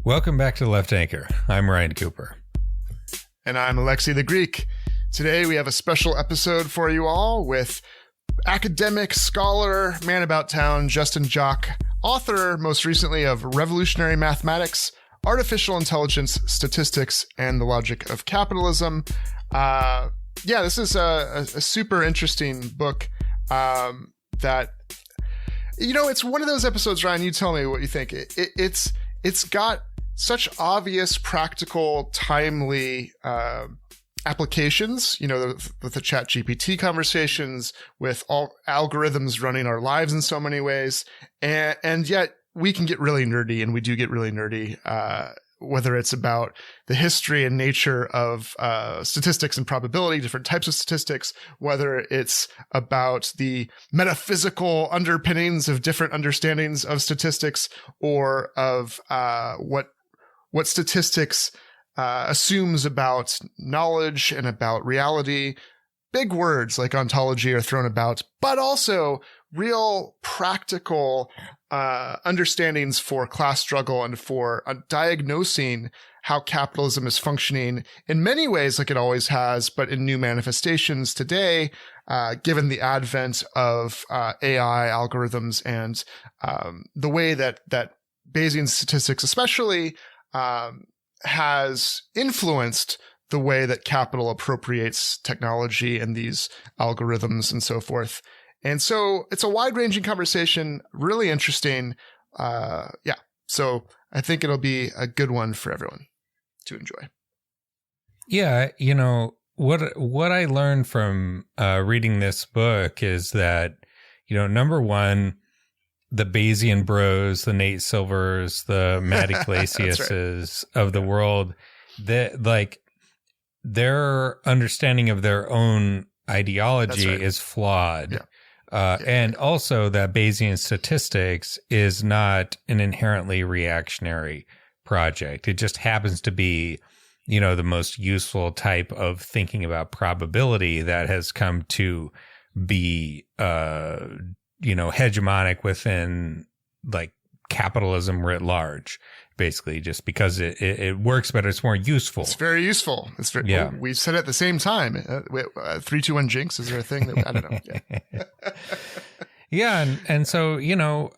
Welcome back to Left Anchor. I'm Ryan Cooper. And I'm Alexei the Greek. Today we have a special episode for you all with academic, scholar, man about town, Justin Joque, author most recently of Revolutionary Mathematics, Artificial Intelligence, Statistics, and the Logic of Capitalism. This is a super interesting book that, you know, it's one of those episodes, Ryan, you tell me what you think. It's got such obvious, practical, timely applications, you know, with the ChatGPT conversations, with all algorithms running our lives in so many ways. And yet we can get really nerdy, and we do get really nerdy, whether it's about the history and nature of statistics and probability, different types of statistics, whether it's about the metaphysical underpinnings of different understandings of statistics, or of what statistics assumes about knowledge and about reality. Big words like ontology are thrown about, but also real practical understandings for class struggle and for diagnosing how capitalism is functioning in many ways like it always has, but in new manifestations today, given the advent of AI algorithms and the way that Bayesian statistics especially has influenced the way that capital appropriates technology and these algorithms and so forth. And so it's a wide-ranging conversation, really interesting. So I think it'll be a good one for everyone to enjoy. Yeah, you know, what I learned from reading this book is that, you know, number one, the Bayesian bros, the Nate Silvers, the Matt Yglesiases of the world, that like their understanding of their own ideology is flawed. Yeah. And also that Bayesian statistics is not an inherently reactionary project. It just happens to be, you know, the most useful type of thinking about probability that has come to be, you know, hegemonic within like capitalism writ large, basically, just because it works better. It's more useful. It's very useful. It's very, yeah. Oh, we said it at the same time. 3, 2, 1 jinx. Is there a thing that I don't know? Yeah. Yeah. And so, you know,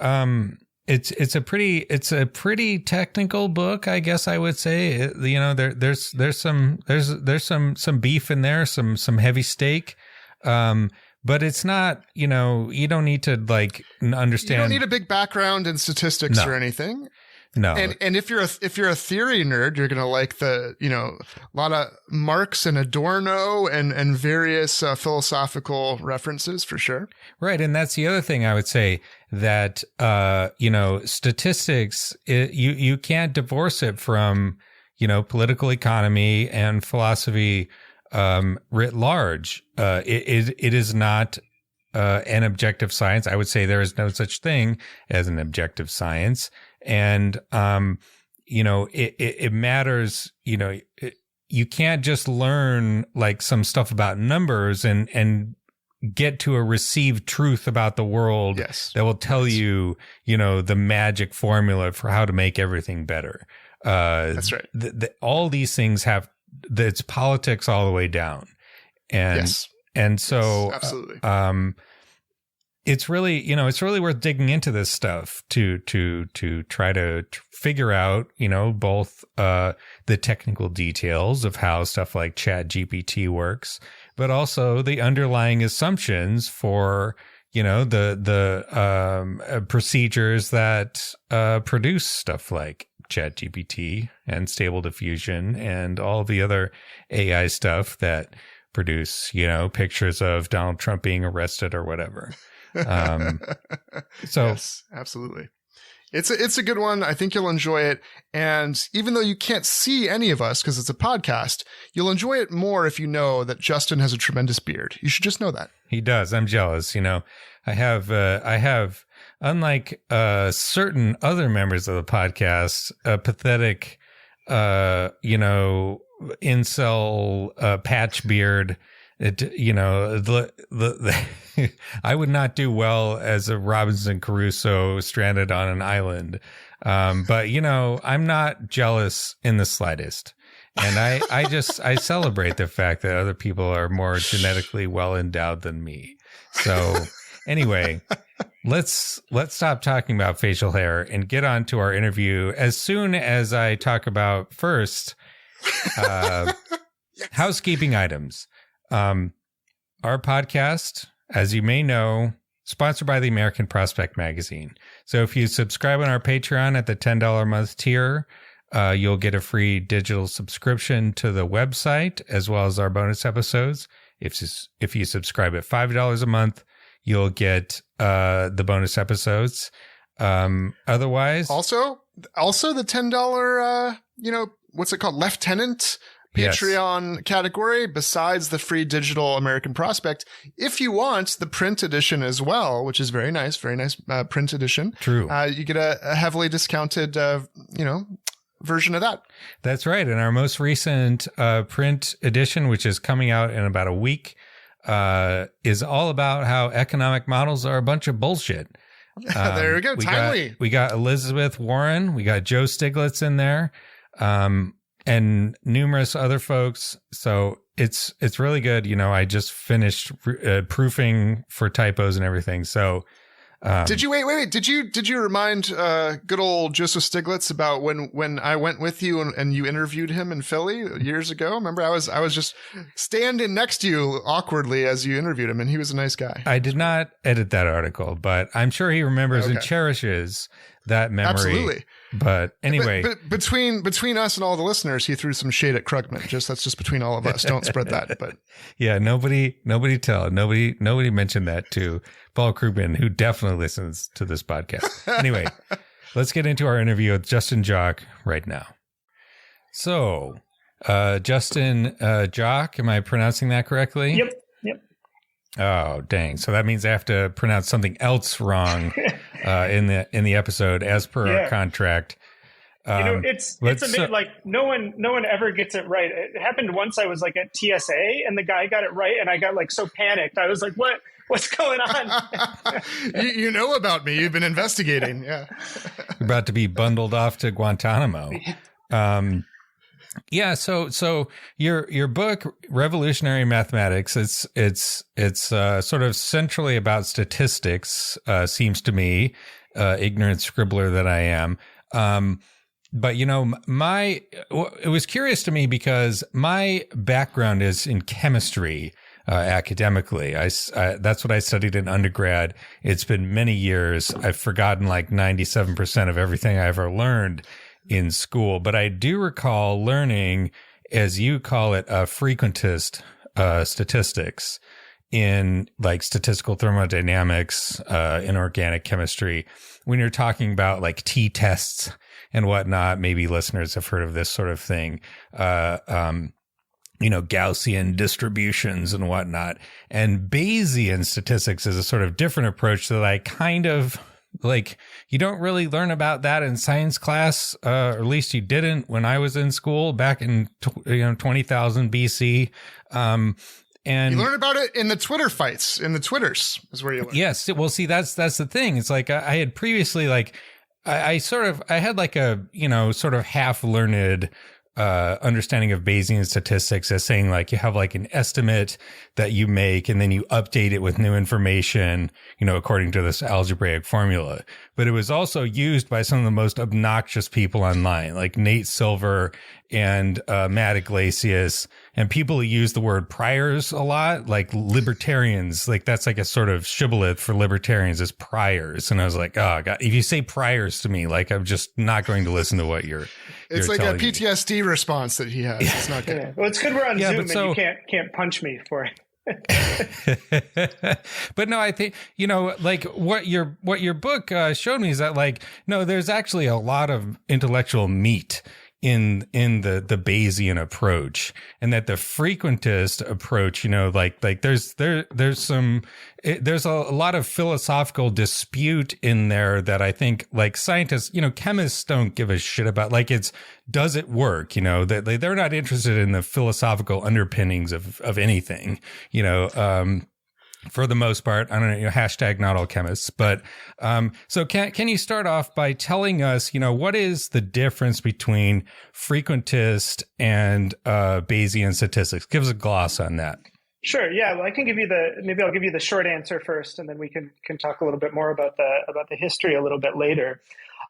it's a pretty technical book, I guess I would say. You know, there's some beef in there, some heavy steak. But it's not, you know, you don't need to like understand. You don't need a big background in statistics or anything. No. And if you're a theory nerd, you're going to like the, you know, a lot of Marx and Adorno and various philosophical references for sure. Right. And that's the other thing I would say, that, you know, statistics, you can't divorce it from, you know, political economy and philosophy writ large. It is not an objective science. I would say there is no such thing as an objective science. And, you know, it matters, you know, you can't just learn like some stuff about numbers and get to a received truth about the world that will tell you, you know, the magic formula for how to make everything better. That's right. All these things have, it's politics all the way down. And so, absolutely. It's really, you know, it's really worth digging into this stuff to try to figure out, you know, both the technical details of how stuff like ChatGPT works, but also the underlying assumptions for, you know, the procedures that produce stuff like ChatGPT and Stable Diffusion and all the other AI stuff that produce, you know, pictures of Donald Trump being arrested or whatever. So yes, absolutely. It's a good one. I think you'll enjoy it. And even though you can't see any of us because it's a podcast, you'll enjoy it more if you know that Justin has a tremendous beard. You should just know that. He does. I'm jealous. You know, I have, unlike certain other members of the podcast, a pathetic, you know, incel patch beard. It, you know, I would not do well as a Robinson Crusoe stranded on an island. But I'm not jealous in the slightest. And I celebrate the fact that other people are more genetically well endowed than me. So anyway, let's stop talking about facial hair and get on to our interview as soon as I talk about first, yes. Housekeeping items. Our podcast, as you may know, sponsored by the American Prospect Magazine. So if you subscribe on our Patreon at the $10 a month tier, you'll get a free digital subscription to the website as well as our bonus episodes. If you subscribe at $5 a month, you'll get the bonus episodes. Otherwise, also the $10, what's it called, Lieutenant Patreon category, besides the free digital American Prospect. If you want the print edition as well, which is very nice print edition. True. You get a heavily discounted, version of that. That's right. And our most recent print edition, which is coming out in about a week, is all about how economic models are a bunch of bullshit. There we go. Timely. We got Elizabeth Warren. We got Joe Stiglitz in there. And numerous other folks. So it's really good. I just finished proofing for typos and everything. So did you wait? Did you remind good old Joseph Stiglitz about when I went with you and you interviewed him in Philly years ago? Remember, I was just standing next to you awkwardly as you interviewed him, and he was a nice guy. I did not edit that article, but I'm sure he remembers and cherishes that memory. Absolutely. But anyway, but between us and all the listeners, he threw some shade at Krugman. That's just between all of us. Don't spread that. But yeah, nobody mentioned that to Paul Krugman, who definitely listens to this podcast. Anyway, let's get into our interview with Justin Joque right now. So, Justin Joque, am I pronouncing that correctly? Yep. Oh, dang. So that means I have to pronounce something else wrong in the episode as per our contract. It's amazing. Like no one ever gets it right. It happened once. I was like at TSA and the guy got it right, and I got like so panicked. I was like, what's going on? you know about me. You've been investigating. Yeah. You're about to be bundled off to Guantanamo. Yeah. So your book, Revolutionary Mathematics, it's sort of centrally about statistics, seems to me, ignorant scribbler that I am. But it was curious to me because my background is in chemistry, academically. That's what I studied in undergrad. It's been many years. I've forgotten like 97% of everything I ever learned in school, but I do recall learning, as you call it, frequentist statistics in like statistical thermodynamics, inorganic chemistry. When you're talking about like t-tests and whatnot, maybe listeners have heard of this sort of thing, Gaussian distributions and whatnot. And Bayesian statistics is a sort of different approach that I kind of like. You don't really learn about that in science class, or at least you didn't when I was in school back in 20,000 BC. And you learn about it in the Twitter fights, in the Twitters is where you learn. Yes. Well, see, that's the thing. It's like I had previously, like, I had like a, sort of half learned understanding of Bayesian statistics as saying like you have like an estimate that you make and then you update it with new information, according to this algebraic formula. But it was also used by some of the most obnoxious people online, like Nate Silver and Matt Iglesias, and people who use the word priors a lot, like libertarians. Like that's like a sort of shibboleth for libertarians is priors. And I was like, oh God, if you say priors to me, like I'm just not going to listen to what you're It's like a PTSD response that he has. It's not good. Yeah. Well, it's good we're on Zoom and you can't punch me for it. But no, I think, like what your book showed me is that like, no, there's actually a lot of intellectual meat in the Bayesian approach, and that the frequentist approach, there's a lot of philosophical dispute in there that I think like scientists, chemists don't give a shit about. Like does it work? That they're not interested in the philosophical underpinnings of anything, for the most part. I don't know, hashtag not all chemists, but so can you start off by telling us, what is the difference between frequentist and Bayesian statistics? Give us a gloss on that. Sure. Yeah. Well, maybe I'll give you the short answer first, and then we can talk a little bit more about the history a little bit later.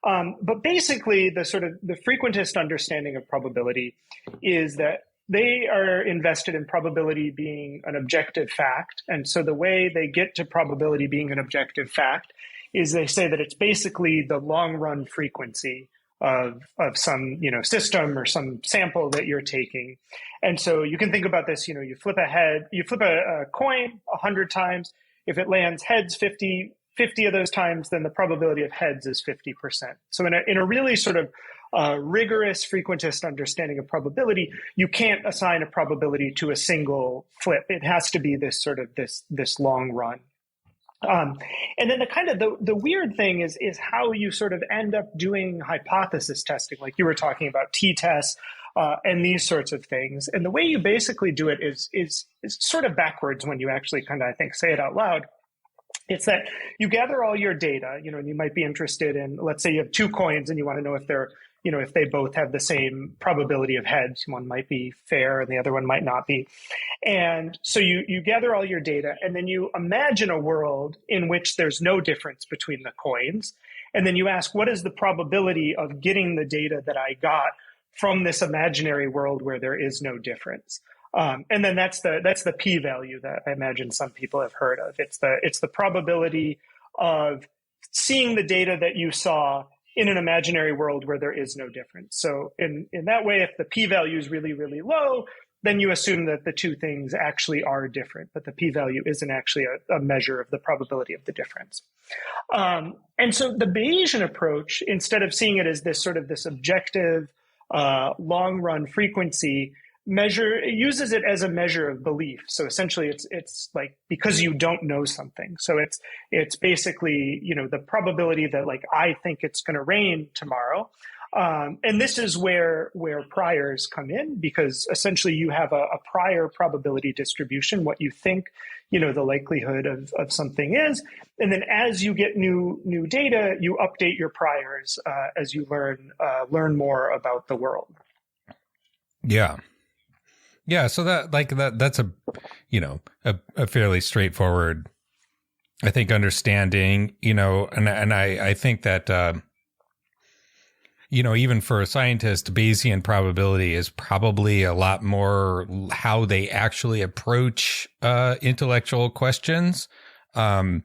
But basically, the frequentist understanding of probability is that they are invested in probability being an objective fact. And so the way they get to probability being an objective fact is they say that it's basically the long run frequency of some, system or some sample that you're taking. And so you can think about this, you flip a coin 100 times. If it lands heads 50 of those times, then the probability of heads is 50%. So in a really sort of rigorous frequentist understanding of probability, you can't assign a probability to a single flip. It has to be this sort of this long run. And then the weird thing is how you sort of end up doing hypothesis testing, like you were talking about t-tests and these sorts of things. And the way you basically do it is sort of backwards when you actually I think, say it out loud. It's that you gather all your data, and you might be interested in, let's say you have two coins and you want to know if they're, if they both have the same probability of heads. One might be fair and the other one might not be. And so you gather all your data, and then you imagine a world in which there's no difference between the coins. And then you ask, what is the probability of getting the data that I got from this imaginary world where there is no difference? And then that's the p-value that I imagine some people have heard of. It's the probability of seeing the data that you saw in an imaginary world where there is no difference. So in that way, if the p-value is really, really low, then you assume that the two things actually are different, but the p-value isn't actually a measure of the probability of the difference. And so the Bayesian approach, instead of seeing it as this objective long-run frequency, uses it as a measure of belief. So essentially it's like, because you don't know something. So it's basically, the probability that I think it's going to rain tomorrow. And this is where priors come in, because essentially you have a prior probability distribution, what you think, the likelihood of something is. And then as you get new data, you update your priors as you learn more about the world. Yeah. Yeah, so that's a fairly straightforward, I think, understanding, and I think that even for a scientist, Bayesian probability is probably a lot more how they actually approach intellectual questions. Do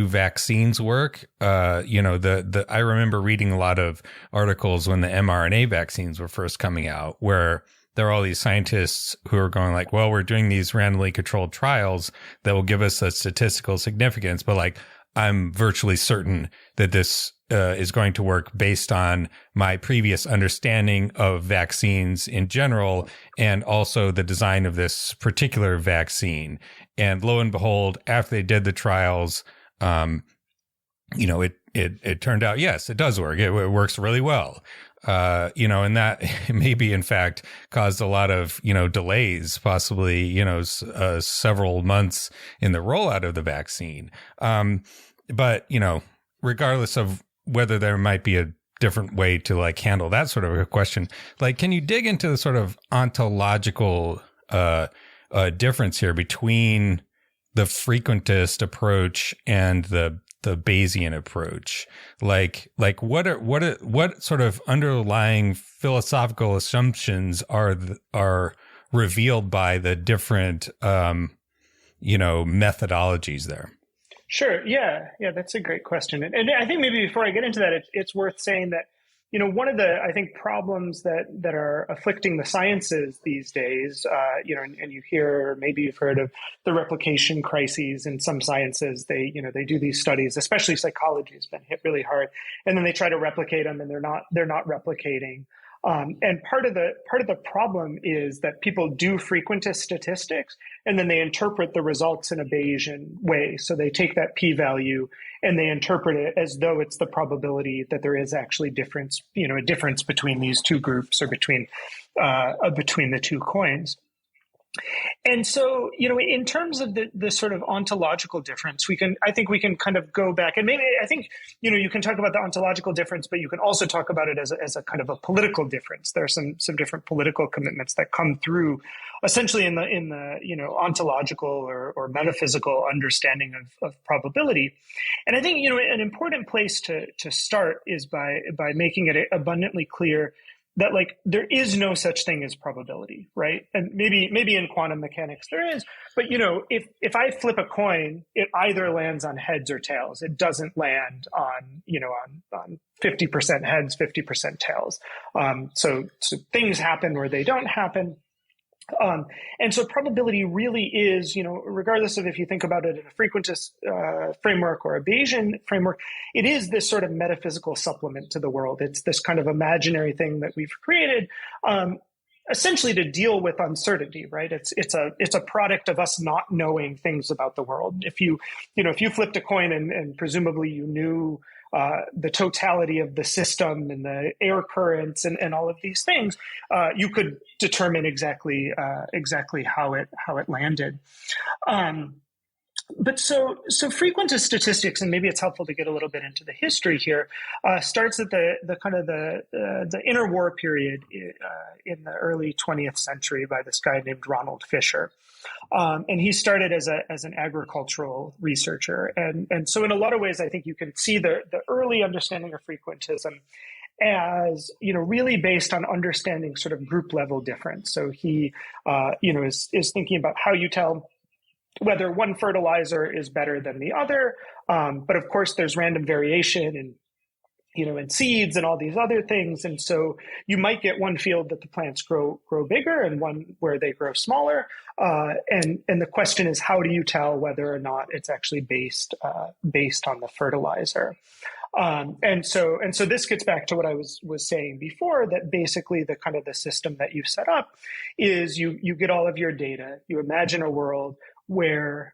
vaccines work? I remember reading a lot of articles when the mRNA vaccines were first coming out, where there are all these scientists who are going like, well, we're doing these randomly controlled trials that will give us a statistical significance, but I'm virtually certain that this is going to work based on my previous understanding of vaccines in general, and also the design of this particular vaccine. And lo and behold, after they did the trials, it turned out, yes, it does work. It works really well. And that maybe in fact caused a lot of, delays, possibly, several months in the rollout of the vaccine. But, regardless of whether there might be a different way to handle that sort of a question, can you dig into the sort of ontological, difference here between the frequentist approach and the Bayesian approach? What sort of underlying philosophical assumptions are revealed by the different methodologies there? Sure. Yeah, that's a great question. And I think maybe before I get into that, it's worth saying that, one of the, I think, problems that are afflicting the sciences these days, and you hear, maybe you've heard of the replication crises in some sciences. They do these studies, especially psychology has been hit really hard, and then they try to replicate them, and they're not replicating. And part of the problem is that people do frequentist statistics, and then they interpret the results in a Bayesian way. So they take that p-value and they interpret it as though it's the probability that there is actually a difference between these two groups, or between the two coins. And so, in terms of the sort of ontological difference, I think we can kind of go back, and maybe I think, you can talk about the ontological difference, but you can also talk about it as a kind of a political difference. There are some different political commitments that come through essentially in the ontological or metaphysical understanding of probability. And I think, an important place to start is by making it abundantly clear that there is no such thing as probability, right? And maybe in quantum mechanics there is, but if I flip a coin, it either lands on heads or tails. It doesn't land on 50% heads, 50% tails. So things happen or they don't happen. And so probability really is, regardless of if you think about it in a frequentist framework or a Bayesian framework, it is this sort of metaphysical supplement to the world. It's this kind of imaginary thing that we've created, essentially to deal with uncertainty, right? It's a product of us not knowing things about the world. If you flipped a coin and presumably you knew the totality of the system and the air currents and all of these things, you could determine exactly how it landed. But so frequentist statistics, and maybe it's helpful to get a little bit into the history here, starts at the kind of the interwar period in the early 20th century by this guy named Ronald Fisher. And he started as an agricultural researcher. And so in a lot of ways, I think you can see the early understanding of frequentism as, really based on understanding sort of group level difference. So he, is thinking about how you tell whether one fertilizer is better than the other. But of course, there's random variation in seeds and all these other things. And so you might get one field that the plants grow bigger and one where they grow smaller. And the question is, how do you tell whether or not it's actually based on the fertilizer? And so this gets back to what I was saying before, that basically the kind of the system that you've set up is you get all of your data, you imagine a world where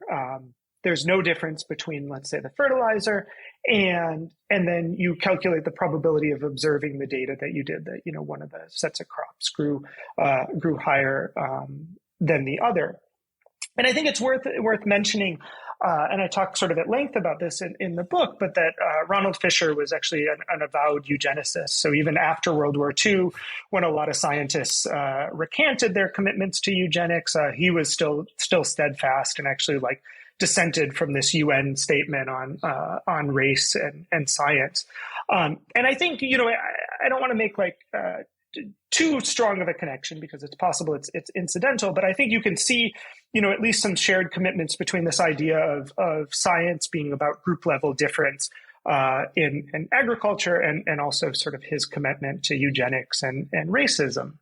there's no difference between, let's say, the fertilizer, and then you calculate the probability of observing the data that you did, that one of the sets of crops grew higher than the other. And I think it's worth mentioning, and I talk sort of at length about this in the book, but that Ronald Fisher was actually an avowed eugenicist. So even after World War II, when a lot of scientists recanted their commitments to eugenics, he was still steadfast and actually dissented from this UN statement on race and science. And I think, I don't want to make too strong of a connection because it's possible it's incidental, but I think you can see, at least some shared commitments between this idea of science being about group level difference in agriculture and also sort of his commitment to eugenics and racism.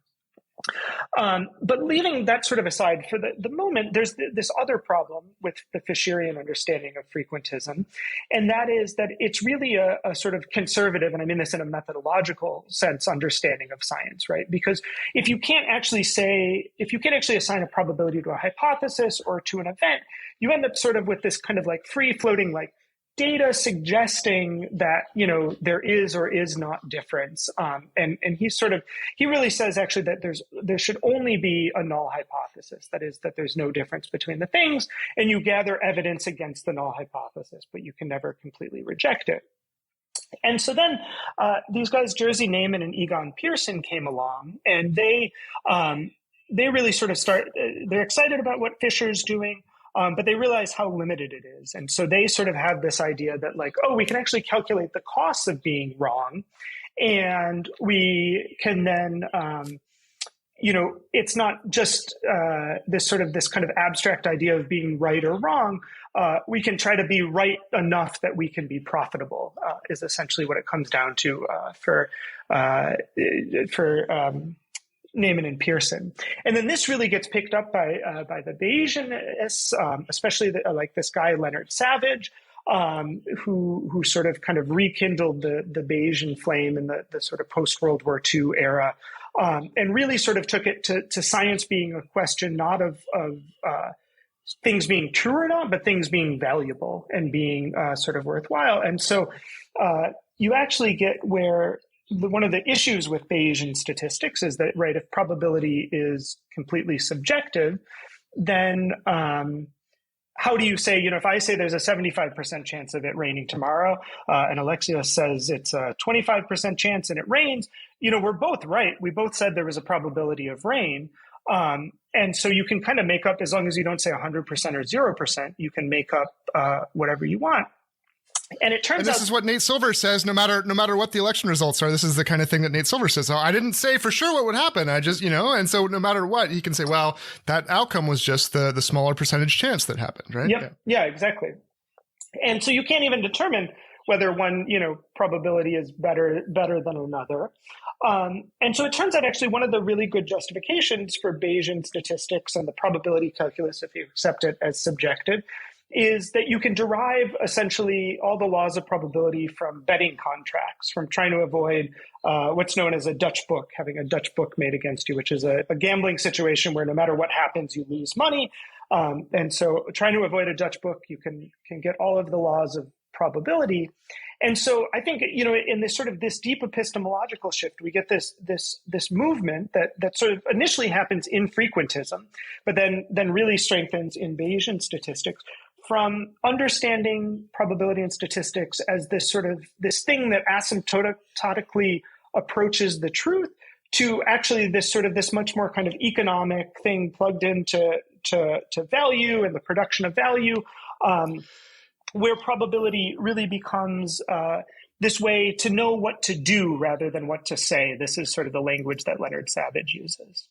But leaving that sort of aside for the moment, there's this other problem with the Fisherian understanding of frequentism, and that is that it's really a sort of conservative, and I mean this in a methodological sense, understanding of science, right? Because if you can't actually assign a probability to a hypothesis or to an event, you end up sort of with this kind of free-floating data suggesting that, there is or is not difference. And he really says actually that there should only be a null hypothesis. That is, that there's no difference between the things, and you gather evidence against the null hypothesis, but you can never completely reject it. And so then these guys, Jerzy Neyman and Egon Pearson, came along, and they really sort of they're excited about what Fisher's doing. But they realize how limited it is. And so they sort of have this idea that we can actually calculate the costs of being wrong. And we can then, it's not just this kind of abstract idea of being right or wrong. We can try to be right enough that we can be profitable, is essentially what it comes down to for Neyman and Pearson. And then this really gets picked up by the Bayesianists, especially this guy, Leonard Savage, who sort of kind of rekindled the Bayesian flame in the sort of post-World War II era, and really sort of took it to science being a question not of things being true or not, but things being valuable and being sort of worthwhile. And so you actually get where one of the issues with Bayesian statistics is that, right, if probability is completely subjective, then how do you say, if I say there's a 75% chance of it raining tomorrow, and Alexia says it's a 25% chance and it rains, we're both right. We both said there was a probability of rain. And so you can kind of make up, as long as you don't say 100% or 0%, you can make up whatever you want. And it turns out this is what Nate Silver says, no matter what the election results are. This is the kind of thing that Nate Silver says. So I didn't say for sure what would happen. I just, and so no matter what, he can say, well, that outcome was just the smaller percentage chance that happened, right? Yep. Yeah, exactly. And so you can't even determine whether one, probability is better than another. And so it turns out actually one of the really good justifications for Bayesian statistics and the probability calculus, if you accept it as subjective, is that you can derive essentially all the laws of probability from betting contracts, from trying to avoid what's known as a Dutch book, having a Dutch book made against you, which is a gambling situation where no matter what happens, you lose money. And so trying to avoid a Dutch book, you can get all of the laws of probability. And so I think, in this sort of this deep epistemological shift, we get this movement that sort of initially happens in frequentism, but then really strengthens in Bayesian statistics, from understanding probability and statistics as this thing that asymptotically approaches the truth, to actually this much more kind of economic thing plugged into value and the production of value, where probability really becomes this way to know what to do rather than what to say. This is sort of the language that Leonard Savage uses.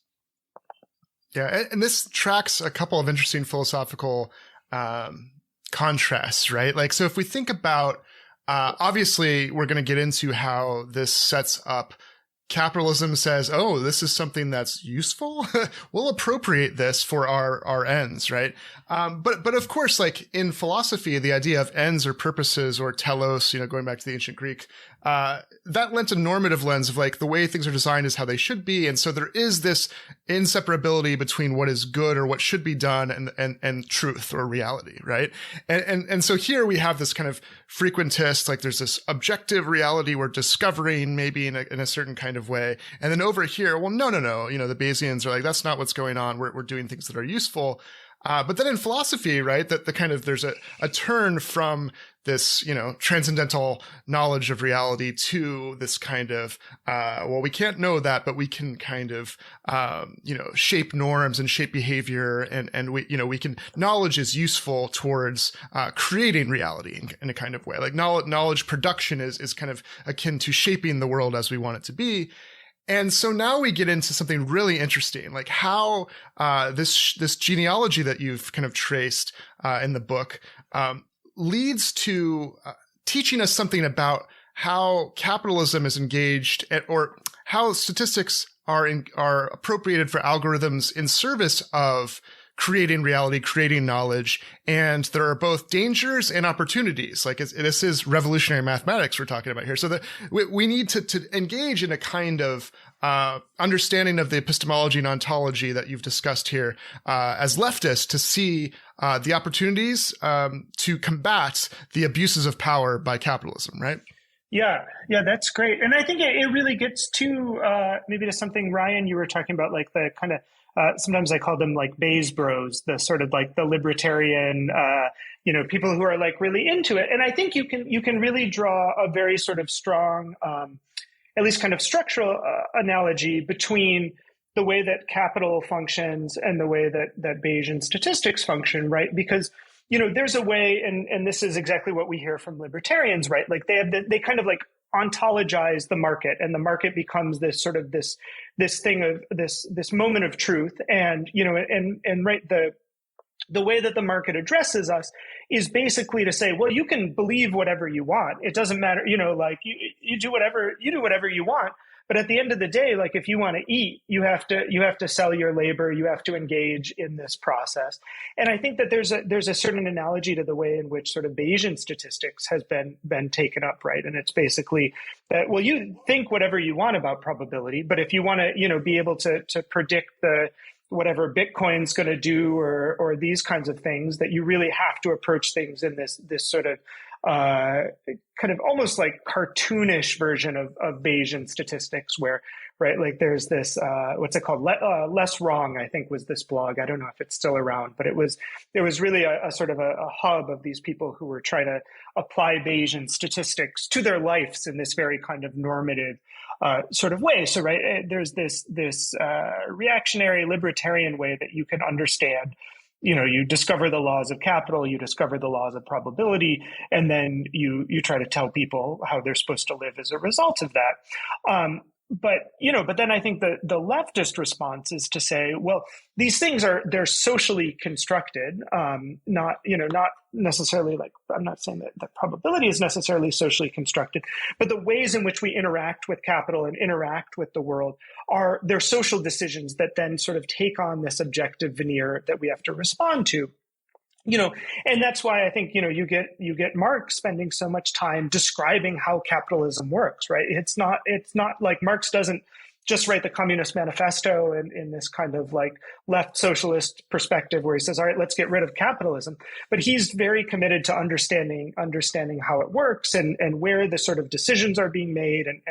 Yeah, and this tracks a couple of interesting philosophical contrasts, right? Like, so if we think about, obviously we're going to get into how this sets up capitalism. Says, oh, this is something that's useful. We'll appropriate this for our ends, right? But of course, like in philosophy, the idea of ends or purposes or telos, going back to the ancient Greek, that lent a normative lens of like the way things are designed is how they should be. And so there is this inseparability between what is good or what should be done and truth or reality, right? And so here we have this kind of frequentist, like there's this objective reality we're discovering maybe in a certain kind of way. And then over here, well, no. The Bayesians are like, that's not what's going on. We're doing things that are useful. But then in philosophy, right, that the kind of, there's a turn from this, transcendental knowledge of reality to this kind of, we can't know that, but we can kind of, shape norms and shape behavior. And we can, knowledge is useful towards, creating reality in a kind of way. Like knowledge production is kind of akin to shaping the world as we want it to be. And so now we get into something really interesting, like how this genealogy that you've kind of traced in the book leads to teaching us something about how capitalism is engaged or how statistics are appropriated for algorithms in service of creating reality, creating knowledge. And there are both dangers and opportunities. Like this is revolutionary mathematics we're talking about here. So that we need to engage in a kind of understanding of the epistemology and ontology that you've discussed here as leftists, to see the opportunities to combat the abuses of power by capitalism, right? Yeah, that's great. And I think it really gets to maybe to something, Ryan, you were talking about, like the kind of, sometimes I call them like Bayes bros, the sort of like the libertarian, people who are like really into it. And I think you can really draw a very sort of strong, at least kind of structural analogy between the way that capital functions and the way that Bayesian statistics function, right? Because, there's a way, and this is exactly what we hear from libertarians, right? Like they kind of like ontologize the market, and the market becomes this sort of this thing of this moment of truth. And, and right, the way that the market addresses us is basically to say, well, you can believe whatever you want. It doesn't matter, like you do whatever you want. But at the end of the day, like if you want to eat, you have to sell your labor. You have to engage in this process. And I think that there's a certain analogy to the way in which sort of Bayesian statistics has been taken up, right? And it's basically that, well, you think whatever you want about probability, but if you want to, be able to predict whatever Bitcoin's going to do or these kinds of things, that you really have to approach things in this sort of kind of almost like cartoonish version of Bayesian statistics, where right? Like there's this, what's it called? Less Wrong, I think was this blog. I don't know if it's still around, but it was really a sort of a hub of these people who were trying to apply Bayesian statistics to their lives in this very kind of normative sort of way. So, right, there's this reactionary libertarian way that you can understand. You discover the laws of capital, you discover the laws of probability, and then you try to tell people how they're supposed to live as a result of that. But then I think the leftist response is to say, well, these things they're socially constructed, not necessarily, like, I'm not saying that probability is necessarily socially constructed, but the ways in which we interact with capital and interact with the world they're social decisions that then sort of take on this objective veneer that we have to respond to. And that's why I think, you get Marx spending so much time describing how capitalism works, right? It's not like Marx doesn't just write the Communist Manifesto in this kind of like left socialist perspective where he says, all right, let's get rid of capitalism. But he's very committed to understanding how it works and where the sort of decisions are being made and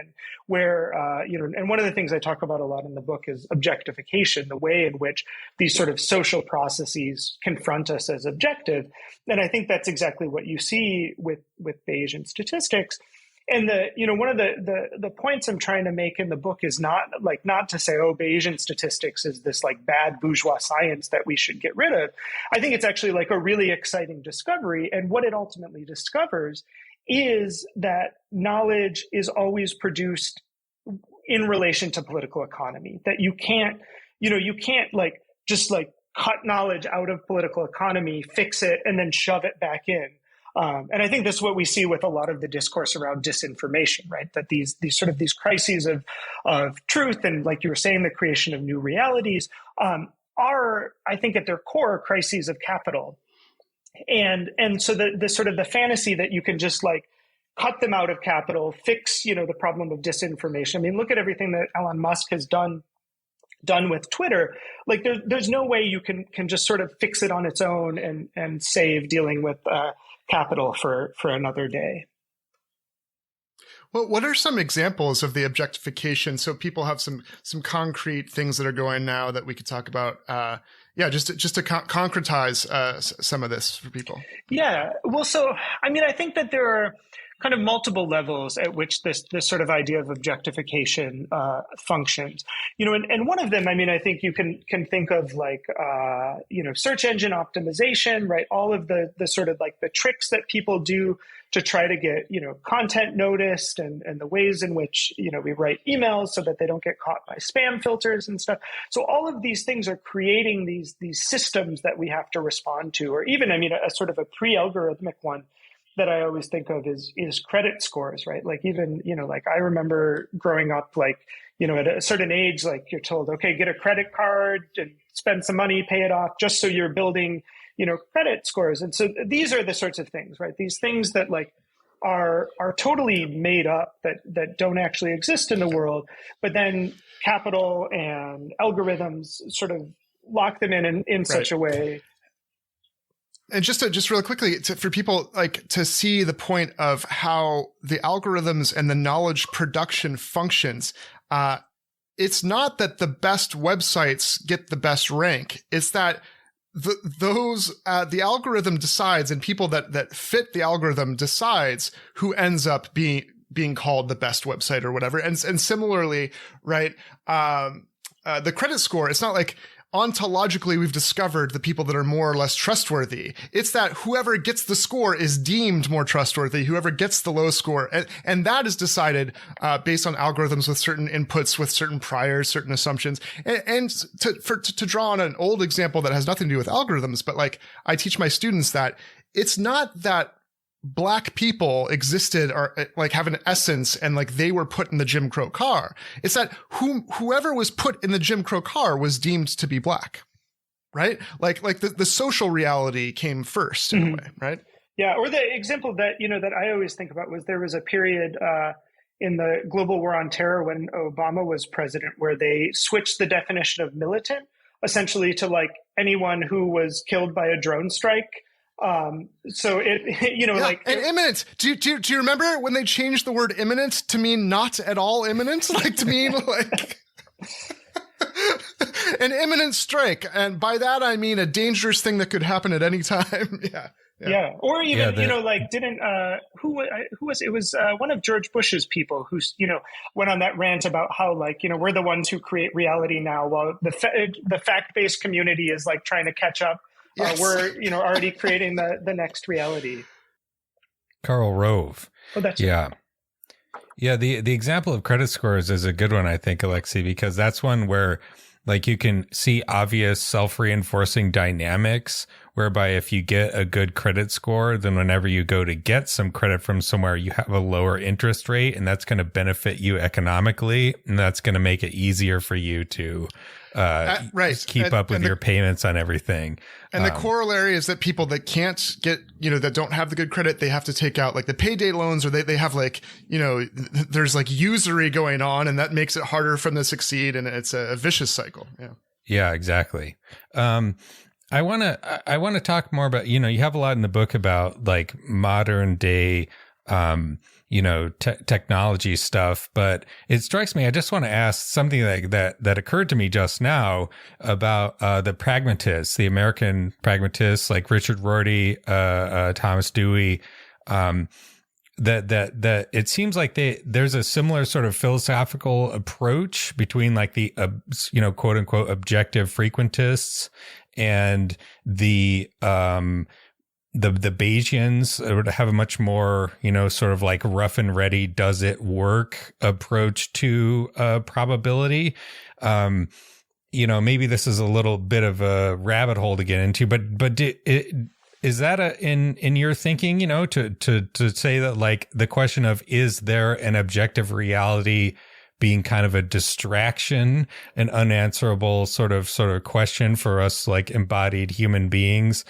where, and one of the things I talk about a lot in the book is objectification, the way in which these sort of social processes confront us as objective. And I think that's exactly what you see with Bayesian statistics. And one of the points I'm trying to make in the book is not to say, oh, Bayesian statistics is this like bad bourgeois science that we should get rid of. I think it's actually like a really exciting discovery. And what it ultimately discovers is that knowledge is always produced in relation to political economy, that you can't like just like cut knowledge out of political economy, fix it, and then shove it back in. And I think this is what we see with a lot of the discourse around disinformation, right? That these crises of truth and, like you were saying, the creation of new realities are, I think, at their core, crises of capital. And so the sort of the fantasy that you can just like cut them out of capital, fix, the problem of disinformation. I mean, look at everything that Elon Musk has done with Twitter. Like there's no way you can just sort of fix it on its own and save dealing with capital for another day. Well, what are some examples of the objectification? So people have some concrete things that are going now that we could talk about. Just to concretize some of this for people. Yeah. Well, so I mean, I think that there are kind of multiple levels at which this sort of idea of objectification functions. And one of them, I mean, I think you can think of like search engine optimization, right? All of the sort of like the tricks that people do to try to get content noticed, and the ways in which we write emails so that they don't get caught by spam filters and stuff. So all of these things are creating these systems that we have to respond to, or even, I mean, a sort of a pre-algorithmic one that I always think of is credit scores, right? Like even, like I remember growing up, like, at a certain age, like you're told, okay, get a credit card and spend some money, pay it off, just so you're building, credit scores. And so these are the sorts of things, right? These things that like are totally made up, that don't actually exist in the world, but then capital and algorithms sort of lock them in such a way. And just really quickly, for people like to see the point of how the algorithms and the knowledge production functions, it's not that the best websites get the best rank. It's that the algorithm decides, and people that fit the algorithm decides who ends up being called the best website or whatever. And similarly, right, the credit score, it's not like ontologically we've discovered the people that are more or less trustworthy. It's that whoever gets the score is deemed more trustworthy, whoever gets the low score. And that is decided based on algorithms with certain inputs, with certain priors, certain assumptions. And to draw on an old example that has nothing to do with algorithms, but like I teach my students that it's not that Black people existed or like have an essence and like they were put in the Jim Crow car. It's that whoever was put in the Jim Crow car was deemed to be Black, right? Like the social reality came first in a way, right? Yeah. Or the example that, that I always think about was there was a period in the global war on terror when Obama was president where they switched the definition of militant essentially to like anyone who was killed by a drone strike. So it, you know, yeah. like and imminent. Do you remember when they changed the word imminent to mean not at all imminent, like to mean like an imminent strike, and by that I mean a dangerous thing that could happen at any time. Yeah. Or even, you know, like didn't, who was, it was one of George Bush's people who, you know, went on that rant about how, like, you know, we're the ones who create reality now while the fact-based community is like trying to catch up. Yes. We're, you know, already creating the next reality. Karl Rove. Oh, that's yeah. Right. Yeah. The example of credit scores is a good one, I think, Alexi, because that's one where like you can see obvious self-reinforcing dynamics whereby if you get a good credit score, then whenever you go to get some credit from somewhere, you have a lower interest rate, and that's going to benefit you economically. And that's going to make it easier for you to keep up with your payments on everything. And the corollary is that people that can't get, you know, that don't have the good credit, they have to take out like the payday loans, or they have like, you know, there's like usury going on, and that makes it harder for them to succeed. And it's a vicious cycle. Yeah. Yeah, exactly. I want to talk more about, you know, you have a lot in the book about like modern day, you know, technology stuff, but it strikes me, I just want to ask something like that occurred to me just now about, the pragmatists, the American pragmatists like Richard Rorty, Thomas Dewey, that it seems like there's a similar sort of philosophical approach between like the, you know, quote unquote objective frequentists and the Bayesians have a much more, you know, sort of like rough and ready, does it work approach to probability. You know, maybe this is a little bit of a rabbit hole to get into, but is that in your thinking, you know, to say that like the question of is there an objective reality being kind of a distraction, an unanswerable sort of question for us like embodied human beings.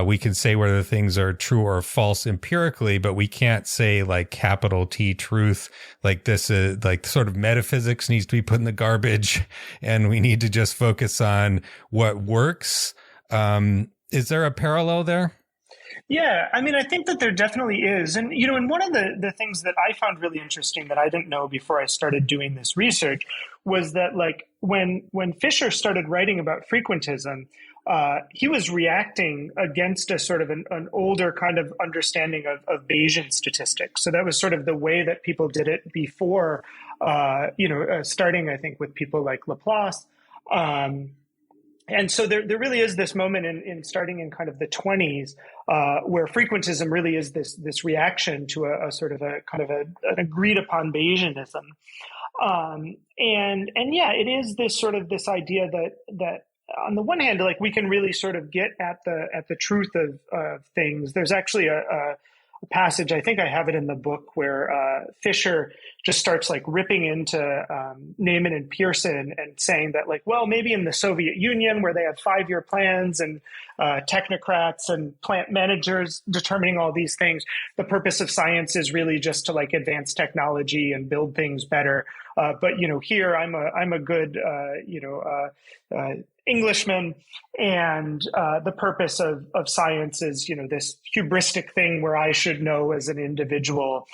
We can say whether things are true or false empirically, but we can't say like capital T truth, like this is like sort of metaphysics needs to be put in the garbage and we need to just focus on what works. Is there a parallel there? Yeah, I mean, I think that there definitely is. And, you know, and one of the things that I found really interesting that I didn't know before I started doing this research was that, like, when Fisher started writing about frequentism, he was reacting against a sort of an older kind of understanding of Bayesian statistics. So that was sort of the way that people did it before, you know, starting, I think, with people like Laplace. And so there really is this moment in starting in kind of the 20s where frequentism really is this reaction to a sort of a kind of an agreed upon Bayesianism. And yeah, it is this idea that on the one hand, like we can really sort of get at the truth of things. There's actually a passage, I think I have it in the book, where Fisher just starts like ripping into Neyman and Pearson and saying that, like, well, maybe in the Soviet Union where they had 5-year plans and technocrats and plant managers determining all these things, the purpose of science is really just to like advance technology and build things better. But, you know, here I'm a good, Englishman, and the purpose of science is, you know, this hubristic thing where I should know as an individual.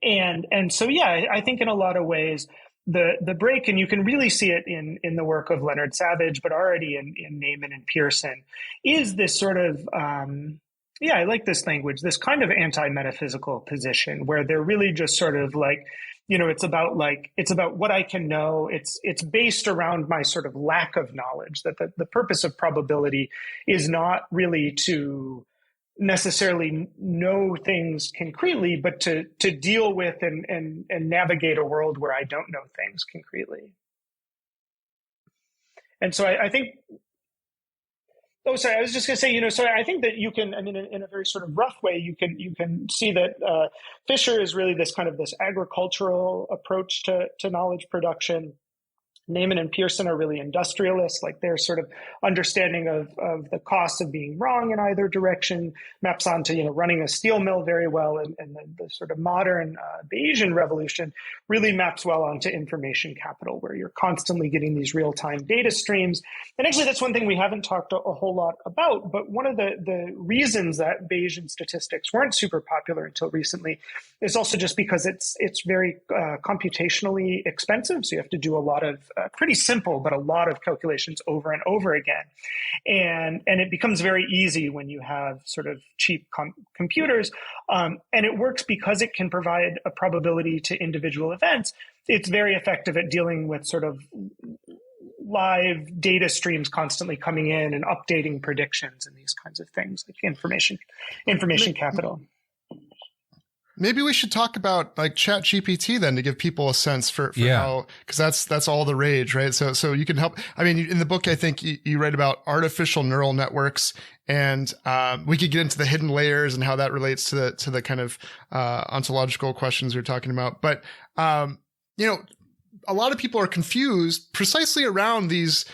And so, yeah, I think in a lot of ways, the break, and you can really see it in the work of Leonard Savage, but already in Neyman and Pearson, is this sort of, I like this language, this kind of anti-metaphysical position where they're really just sort of like, you know, it's about what I can know. It's based around my sort of lack of knowledge, that the purpose of probability is not really to necessarily know things concretely, but to deal with and navigate a world where I don't know things concretely. And so I think, oh, sorry, I was just going to say, you know, so I think that you can, I mean, in a very sort of rough way, you can see that Fisher is really this kind of this agricultural approach to knowledge production. Neyman and Pearson are really industrialists, like their sort of understanding of the costs of being wrong in either direction maps onto, running a steel mill very well. And the sort of modern Bayesian revolution really maps well onto information capital, where you're constantly getting these real-time data streams. And actually, that's one thing we haven't talked a whole lot about, but one of the reasons that Bayesian statistics weren't super popular until recently is also just because it's very computationally expensive. So you have to do a lot of pretty simple, but a lot of calculations over and over again. And it becomes very easy when you have sort of cheap computers. And it works because it can provide a probability to individual events. It's very effective at dealing with sort of live data streams constantly coming in and updating predictions and these kinds of things, like information capital. Maybe we should talk about like ChatGPT then, to give people a sense for how, because that's all the rage, right? So you can help. I mean, in the book, I think you write about artificial neural networks, and we could get into the hidden layers and how that relates to the kind of ontological questions you're talking about. But a lot of people are confused precisely around these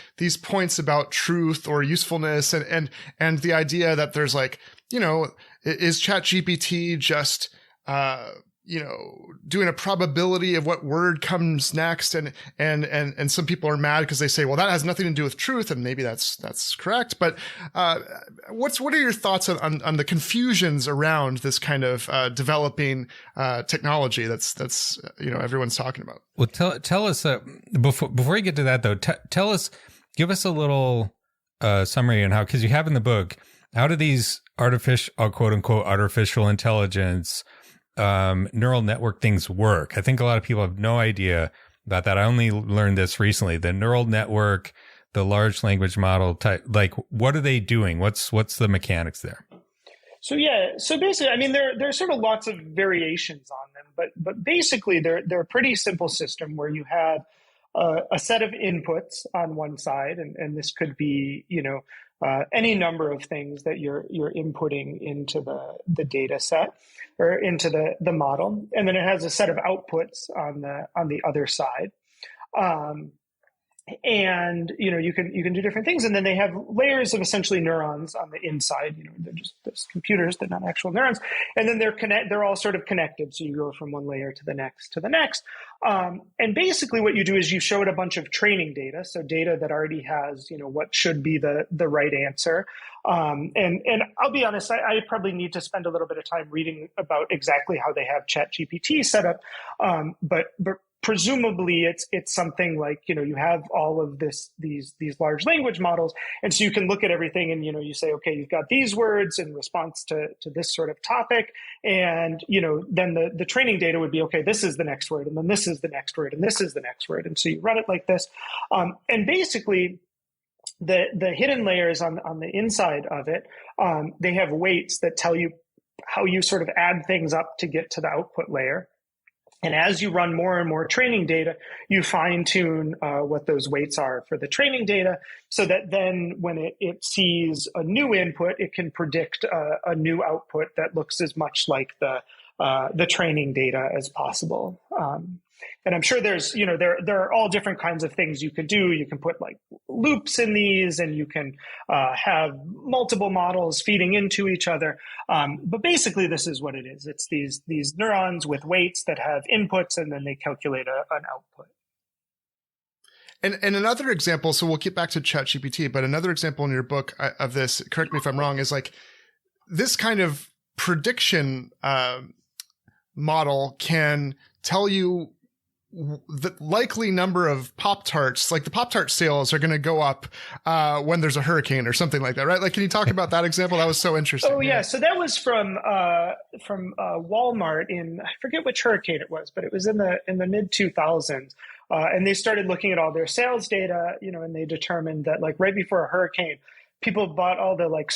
points about truth or usefulness, and the idea that there's like, is ChatGPT just doing a probability of what word comes next. And some people are mad because they say, well, that has nothing to do with truth. And maybe that's correct. But, what are your thoughts on the confusions around this kind of, developing, technology that's everyone's talking about? Well, tell us, before you get to that though, tell us, give us a little, summary on how, cause you have in the book, how do these quote unquote, artificial intelligence, neural network things work? I think a lot of people have no idea about that. I only learned this recently. The neural network, the large language model type, like what are they doing? What's the mechanics there? So basically, I mean, there are sort of lots of variations on them, but basically they're a pretty simple system where you have a set of inputs on one side, and this could be, any number of things that you're inputting into the data set or into the model, and then it has a set of outputs on the other side, and you can do different things, and then they have layers of essentially neurons on the inside. They're just computers, they're not actual neurons, and then they're all sort of connected. So you go from one layer to the next and basically what you do is you show it a bunch of training data, so data that already has what should be the right answer. And I'll be honest, I probably need to spend a little bit of time reading about exactly how they have ChatGPT set up, but presumably it's something like, you have all of these large language models. And so you can look at everything and, you say, okay, you've got these words in response to this sort of topic. And, then the training data would be, okay, this is the next word. And then this is the next word. And this is the next word. And so you run it like this. And basically the hidden layers on the inside of it, they have weights that tell you how you sort of add things up to get to the output layer. And as you run more and more training data, you fine tune what those weights are for the training data, so that then when it sees a new input, it can predict a new output that looks as much like the training data as possible. And I'm sure there's, there are all different kinds of things you could do. You can put like loops in these, and you can have multiple models feeding into each other. But basically, this is what it is. It's these neurons with weights that have inputs, and then they calculate an output. And another example, so we'll get back to ChatGPT, but another example in your book of this, correct me if I'm wrong, is like this kind of prediction model can tell you the likely number of Pop-Tarts, like the Pop-Tart sales are going to go up when there's a hurricane or something like that, right? Like, can you talk about that example? That was so interesting. Oh, yeah. So that was from Walmart in, I forget which hurricane it was, but it was in the mid 2000s. And they started looking at all their sales data, and they determined that like right before a hurricane, people bought all the like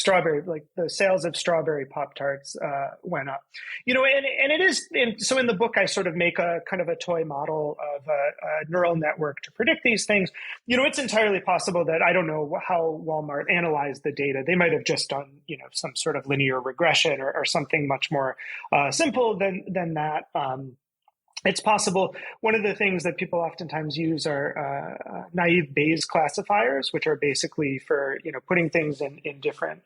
the sales of strawberry Pop-Tarts went up, and it is. So in the book, I sort of make a kind of a toy model of a neural network to predict these things. It's entirely possible that I don't know how Walmart analyzed the data. They might have just done, some sort of linear regression or something much more simple than that. it's possible. One of the things that people oftentimes use are naive Bayes classifiers, which are basically for putting things in different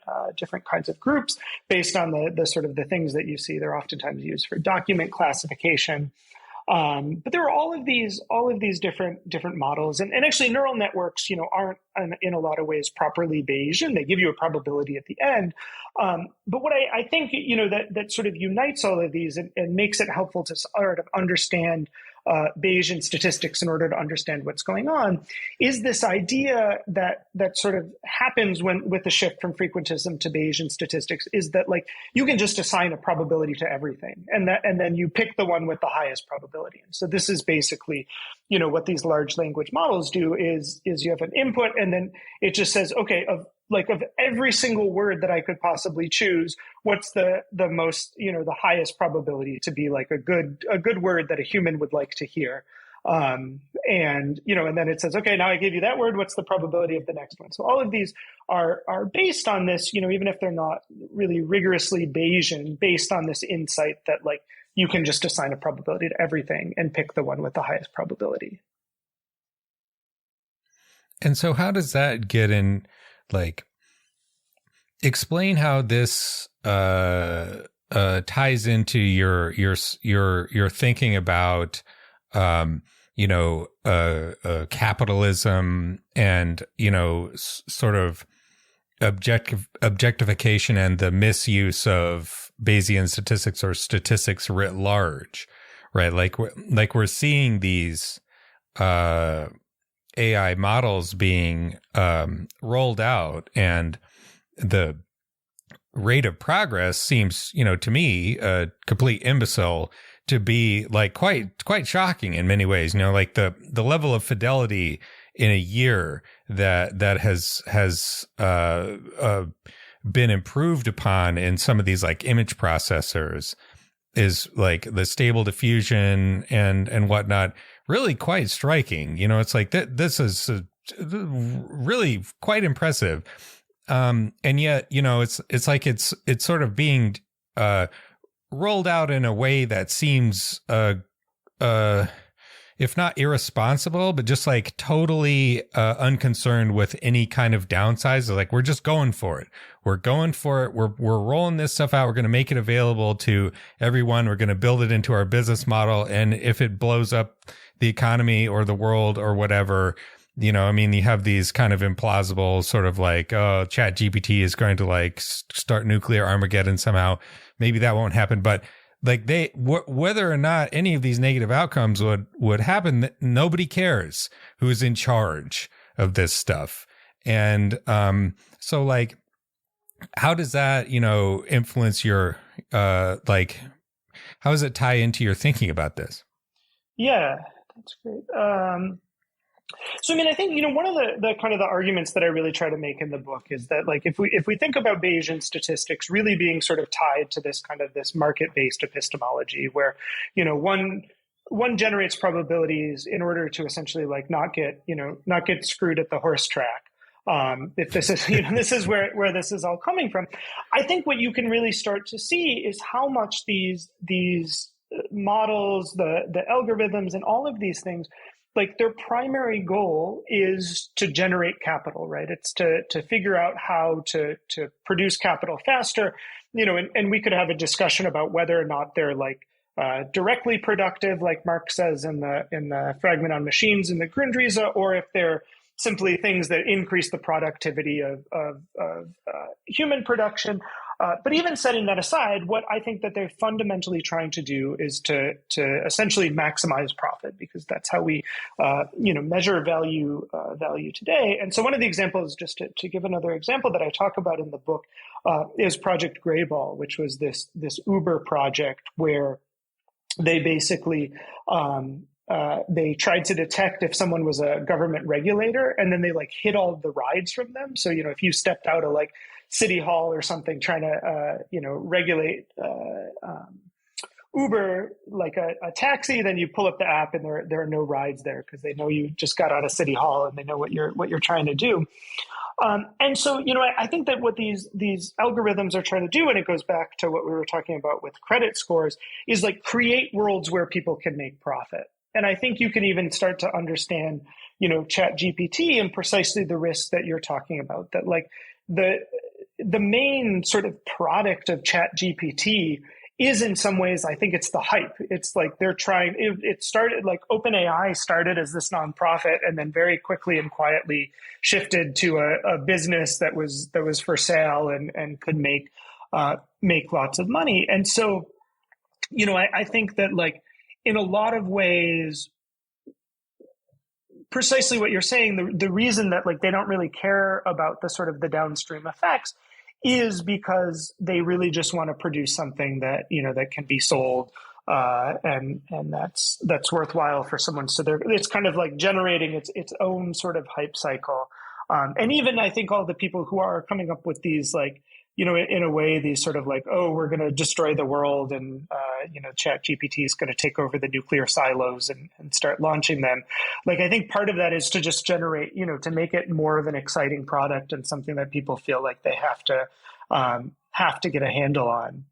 kinds of groups based on the sort of the things that you see. They're oftentimes used for document classification. But there are all of these different models, and actually neural networks, aren't in a lot of ways properly Bayesian. They give you a probability at the end. But what I think, that sort of unites all of these and makes it helpful to sort of understand Bayesian statistics in order to understand what's going on is this idea that sort of happens with the shift from frequentism to Bayesian statistics, is that like you can just assign a probability to everything, and then you pick the one with the highest probability. And so this is basically what these large language models do is you have an input, and then it just says, okay, of every single word that I could possibly choose, what's the most, the highest probability to be like a good word that a human would like to hear. And then it says, okay, now I gave you that word, what's the probability of the next one? So all of these are based on this, even if they're not really rigorously Bayesian, based on this insight that like you can just assign a probability to everything and pick the one with the highest probability. And so how does that get in? Like, explain how this ties into your thinking about capitalism and sort of objectification and the misuse of Bayesian statistics or statistics writ large, right? Like we're seeing these AI models being rolled out, and the rate of progress seems, to me, a complete imbecile to be like quite shocking in many ways. Like the level of fidelity in a year that has been improved upon in some of these like image processors is like the stable diffusion and whatnot. Really quite striking. It's like this is really quite impressive. And yet, it's like it's sort of being rolled out in a way that seems if not irresponsible, but just like totally unconcerned with any kind of downsides. Like, we're just going for it. We're going for it. We're rolling this stuff out. We're going to make it available to everyone. We're going to build it into our business model. And if it blows up the economy or the world or whatever, you have these kind of implausible sort of like, oh, ChatGPT is going to like start nuclear Armageddon somehow. Maybe that won't happen. But like whether or not any of these negative outcomes would happen, nobody cares who's in charge of this stuff. And so like, how does that, influence your like, how does it tie into your thinking about this? Yeah, that's great. So, I think, one of the kind of the arguments that I really try to make in the book is that, like, if we think about Bayesian statistics really being sort of tied to this kind of this market-based epistemology where, one generates probabilities in order to essentially like not get screwed at the horse track. If this is, this is where this is all coming from. I think what you can really start to see is how much these models, the algorithms and all of these things, like their primary goal is to generate capital, right? It's to figure out how to produce capital faster, and we could have a discussion about whether or not they're like directly productive, like Mark says in the fragment on machines in the Grundrisse, or if they're simply things that increase the productivity of human production. But even setting that aside, what I think that they're fundamentally trying to do is to essentially maximize profit, because that's how we measure value today. And so one of the examples, just to give another example that I talk about in the book, is Project Greyball, which was this Uber project where they basically they tried to detect if someone was a government regulator, and then they like hid all of the rides from them. So if you stepped out of like City Hall or something trying to regulate Uber, like a taxi, then you pull up the app and there are no rides there because they know you just got out of City Hall and they know what you're trying to do. And so, I think that what these algorithms are trying to do, and it goes back to what we were talking about with credit scores, is like create worlds where people can make profit. And I think you can even start to understand, ChatGPT and precisely the risks that you're talking about, that like the main sort of product of ChatGPT is in some ways, I think it's the hype. It's like it started like OpenAI started as this nonprofit and then very quickly and quietly shifted to a business that was for sale and could make lots of money. And so, I think that like in a lot of ways, precisely what you're saying, the reason that like they don't really care about the sort of the downstream effects is because they really just want to produce something that, that can be sold, and that's worthwhile for someone. So it's kind of like generating its own sort of hype cycle. And even I think all the people who are coming up with these, like, in a way, these sort of like, oh, we're going to destroy the world and, ChatGPT is going to take over the nuclear silos and start launching them. Like, I think part of that is to just generate, to make it more of an exciting product and something that people feel like they have to get a handle on.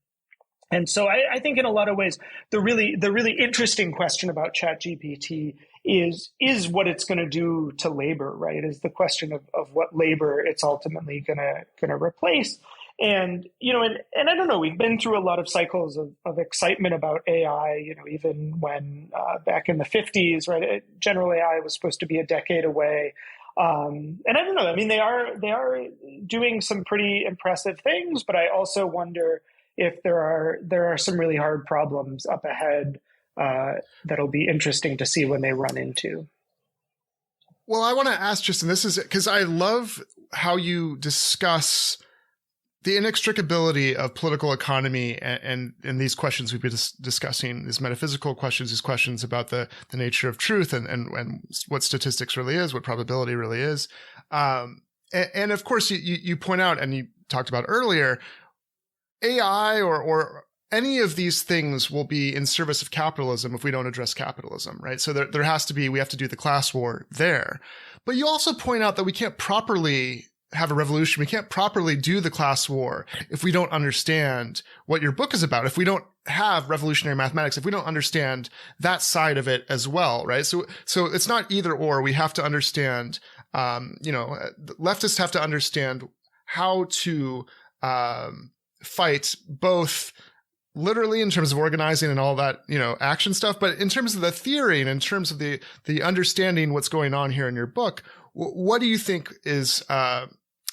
And so I think in a lot of ways, the really interesting question about ChatGPT is what it's going to do to labor, right? Is the question of what labor it's ultimately going to replace. And, and I don't know, we've been through a lot of cycles of excitement about AI, even when back in the 50s, right, general AI was supposed to be a decade away. And I don't know, I mean, they are doing some pretty impressive things, but I also wonder if there are some really hard problems up ahead that'll be interesting to see when they run into. Well, I want to ask Justin, this is because I love how you discuss the inextricability of political economy and these questions we've been discussing, these metaphysical questions, these questions about the nature of truth and what statistics really is, what probability really is. And of course, you point out, and you talked about earlier, AI or any of these things will be in service of capitalism if we don't address capitalism, right? So we have to do the class war there. But you also point out that we can't properly have a revolution. We can't properly do the class war if we don't understand what your book is about, if we don't have revolutionary mathematics, if we don't understand that side of it as well, right? So it's not either or. We have to understand, leftists have to understand how to fight both literally in terms of organizing and all that, action stuff, but in terms of the theory and in terms of the understanding what's going on here in your book, what do you think is,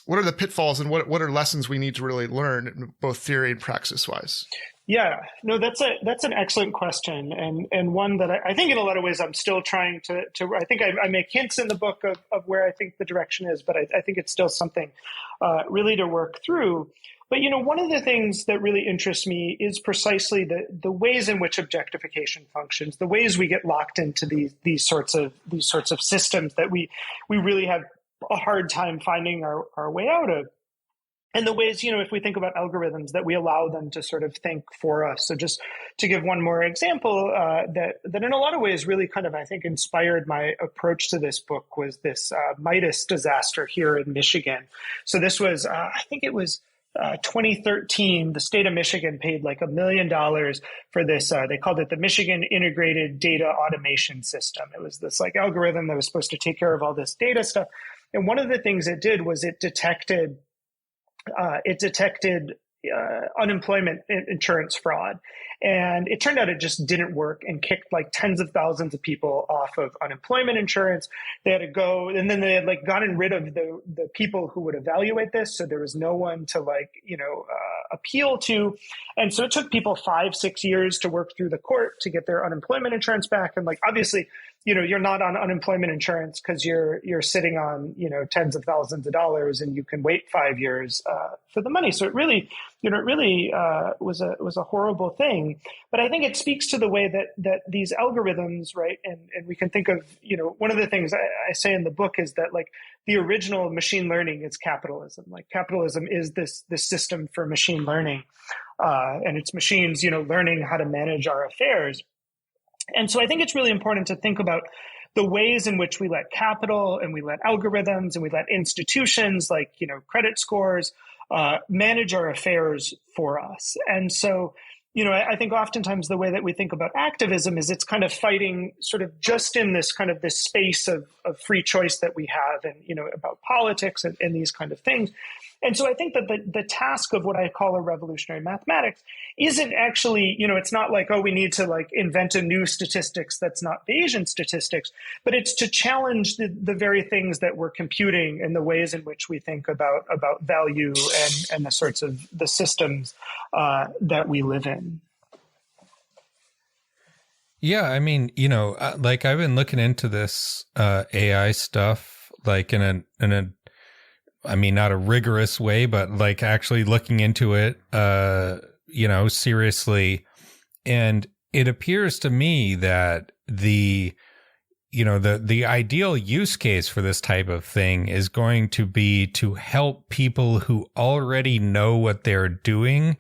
what are the pitfalls and what are lessons we need to really learn, both theory and praxis wise? Yeah, no, that's an excellent question, and one that I think in a lot of ways I'm still trying to I think I make hints in the book of where I think the direction is, but I think it's still something really to work through. But one of the things that really interests me is precisely the ways in which objectification functions, the ways we get locked into these sorts of systems that we really have a hard time finding our way out of. And the ways, if we think about algorithms, that we allow them to sort of think for us. So just to give one more example, that in a lot of ways really kind of, I think, inspired my approach to this book was this Midas disaster here in Michigan. So this was, I think it was 2013, the state of Michigan paid like $1 million for this. They called it the Michigan Integrated Data Automation System. It was this like algorithm that was supposed to take care of all this data stuff. And one of the things it did was it detected unemployment insurance fraud. And it turned out it just didn't work and kicked like tens of thousands of people off of unemployment insurance. They had to go, and then they had like gotten rid of the people who would evaluate this. So there was no one to appeal to. And so it took people 5-6 years to work through the court to get their unemployment insurance back. And like, obviously, you're not on unemployment insurance because you're sitting on, tens of thousands of dollars and you can wait 5 years for the money. So it really was a horrible thing. But I think it speaks to the way that these algorithms, right? And we can think of, one of the things I say in the book is that like the original machine learning is capitalism. Like capitalism is this system for machine learning. and it's machines, learning how to manage our affairs. And so I think it's really important to think about the ways in which we let capital and we let algorithms and we let institutions like, credit scores manage our affairs for us. And so, I think oftentimes the way that we think about activism is it's kind of fighting sort of just in this kind of this space of free choice that we have and, about politics and these kind of things. And so I think that the task of what I call a revolutionary mathematics isn't actually, it's not like, oh, we need to like invent a new statistics that's not Bayesian statistics, but it's to challenge the very things that we're computing and the ways in which we think about value and the sorts of the systems that we live in. Yeah, I mean, like I've been looking into this AI stuff, like in a I mean, not a rigorous way, but like actually looking into it, seriously. And it appears to me that the ideal use case for this type of thing is going to be to help people who already know what they're doing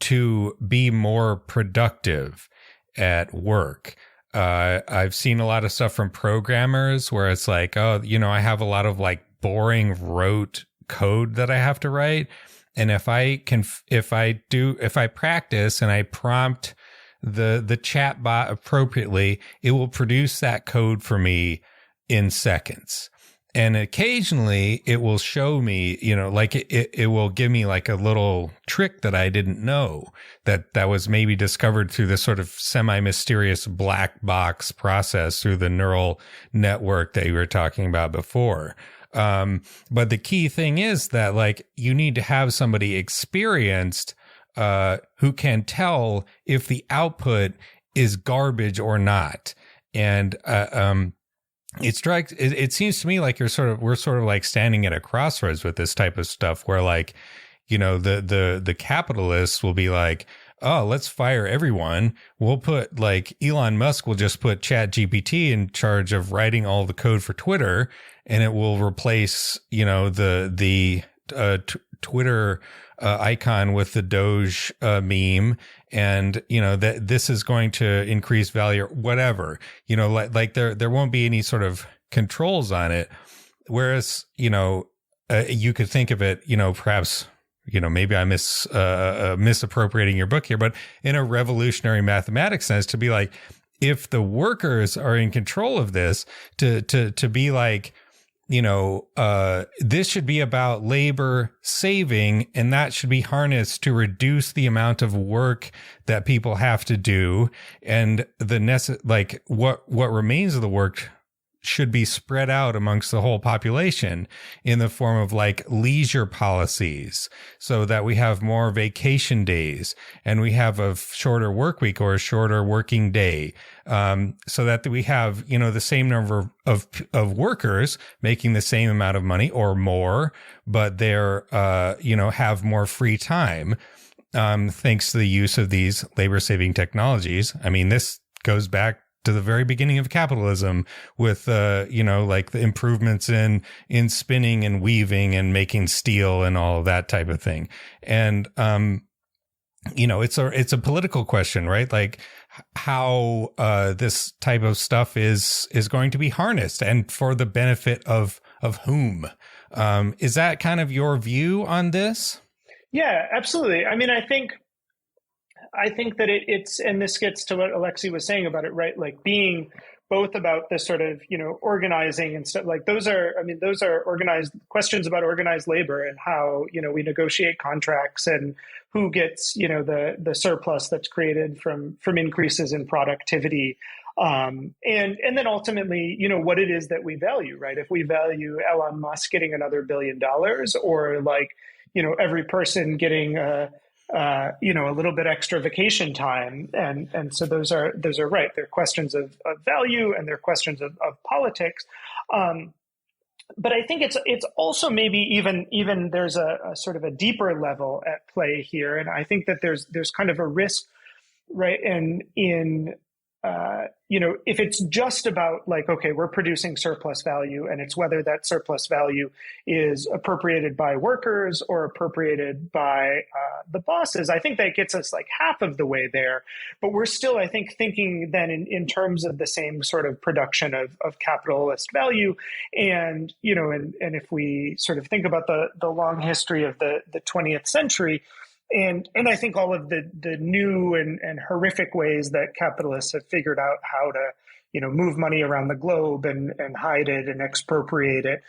to be more productive at work. I've seen a lot of stuff from programmers where it's like, oh, I have a lot of like boring rote code that I have to write. And if I practice and I prompt the chat bot appropriately, it will produce that code for me in seconds. And occasionally it will show me, like it will give me like a little trick that I didn't know that was maybe discovered through this sort of semi-mysterious black box process through the neural network that you were talking about before. But the key thing is that like you need to have somebody experienced who can tell if the output is garbage or not. And it seems to me like we're sort of like standing at a crossroads with this type of stuff where like, the capitalists will be like, oh, let's fire everyone. We'll put like Elon Musk will just put ChatGPT in charge of writing all the code for Twitter, and it will replace, the Twitter icon with the Doge meme, and that this is going to increase value or whatever. Like there won't be any sort of controls on it. Whereas you could think of it, perhaps. Maybe I'm misappropriating your book here, but in a revolutionary mathematics sense, to be like, if the workers are in control of this, to be like, this should be about labor saving, and that should be harnessed to reduce the amount of work that people have to do, and what remains of the work should be spread out amongst the whole population in the form of like leisure policies, so that we have more vacation days and we have a shorter work week or a shorter working day, so that we have, the same number of workers making the same amount of money or more, but they're, have more free time, thanks to the use of these labor saving technologies. I mean, this goes back to the very beginning of capitalism with, like the improvements in spinning and weaving and making steel and all of that type of thing. And, it's a political question, right? Like how, this type of stuff is going to be harnessed and for the benefit of whom. Is that kind of your view on this? Yeah, absolutely. I mean, I think that it's, and this gets to what Alexi was saying about it, right? Like being both about this sort of, organizing and stuff like those are organized questions about organized labor and how, we negotiate contracts and who gets, the surplus that's created from increases in productivity. And then ultimately, what it is that we value, right? If we value Elon Musk getting another $1 billion or like, every person getting a little bit extra vacation time. And so those are right. They're questions of value and they're questions of politics. But I think it's also maybe even there's a sort of a deeper level at play here. And I think that there's kind of a risk, right? In if it's just about like, okay, we're producing surplus value and it's whether that surplus value is appropriated by workers or appropriated by the bosses, I think that gets us like half of the way there. But we're still, I think, thinking then in terms of the same sort of production of capitalist value. And, and if we sort of think about the long history of the 20th century, and I think all of the new and horrific ways that capitalists have figured out how to, move money around the globe and hide it and expropriate it,